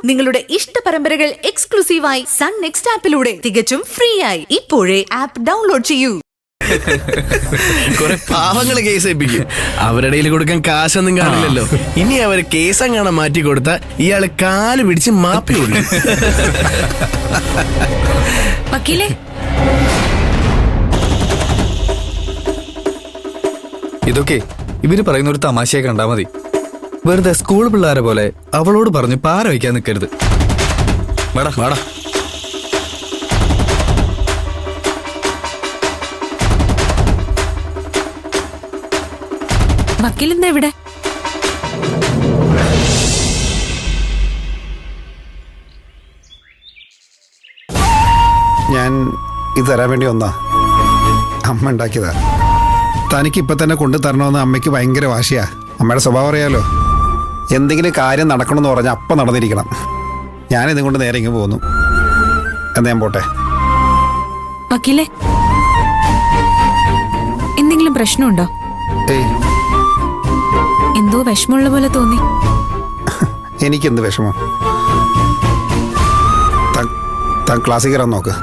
നിങ്ങളുടെ ഇഷ്ട പരമ്പരകൾ എക്സ്ക്ലൂസീവായി സൺ നെക്സ്റ്റ് ആപ്പിലൂടെ തികച്ചും ഫ്രീ ആയി ഇപ്പോഴേ ആപ്പ് ഡൗൺലോഡ് ചെയ്യൂ. കുറെ പാവങ്ങള് കേസ് ഏൽപ്പിക്കും. അവരുടെ കയ്യിൽ കൊടുക്കാൻ കാശൊന്നും കാണില്ലല്ലോ. ഇനി അവര് കേസങ്ങാണെ മാറ്റി കൊടുത്ത ഇയാള് കാല് പിടിച്ച് മാപ്പി കൊടുക്കും. വക്കീലേ, ഇതൊക്കെ ഇവര് പറയുന്ന ഒരു തമാശയെ കണ്ടാ മതി. വെറുതെ സ്കൂൾ പിള്ളേരെ പോലെ അവളോട് പറഞ്ഞു പാര വയ്ക്കാൻ നിൽക്കരുത്. വാടാ വാടാ. വക്കീലെന്താ ഇവിടെ? ഞാൻ ഇത് തരാൻ വേണ്ടി വന്നാ. അമ്മ ഉണ്ടാക്കിയതാ. തനിക്ക് ഇപ്പൊ തന്നെ കൊണ്ടു തരണമെന്ന് അമ്മയ്ക്ക് ഭയങ്കര വാശിയാ. അമ്മയുടെ സ്വഭാവം അറിയാലോ. എന്തെങ്കിലും കാര്യം നടക്കണമെന്ന് പറഞ്ഞാൽ അപ്പം നടന്നിരിക്കണം. ഞാനിതും കൊണ്ട് നേരെ ഇങ്ങ് പോന്നു. എന്നാ ഞാൻ പോട്ടെ. വക്കീലേ, എന്തെങ്കിലും പ്രശ്നമുണ്ടോ? ഏയ്, എന്തോ വിഷമമുള്ള പോലെ തോന്നി. എനിക്കെന്ത് വിഷമം. താൻ ക്ലാസ്സിൽ കയറാൻ നോക്ക്.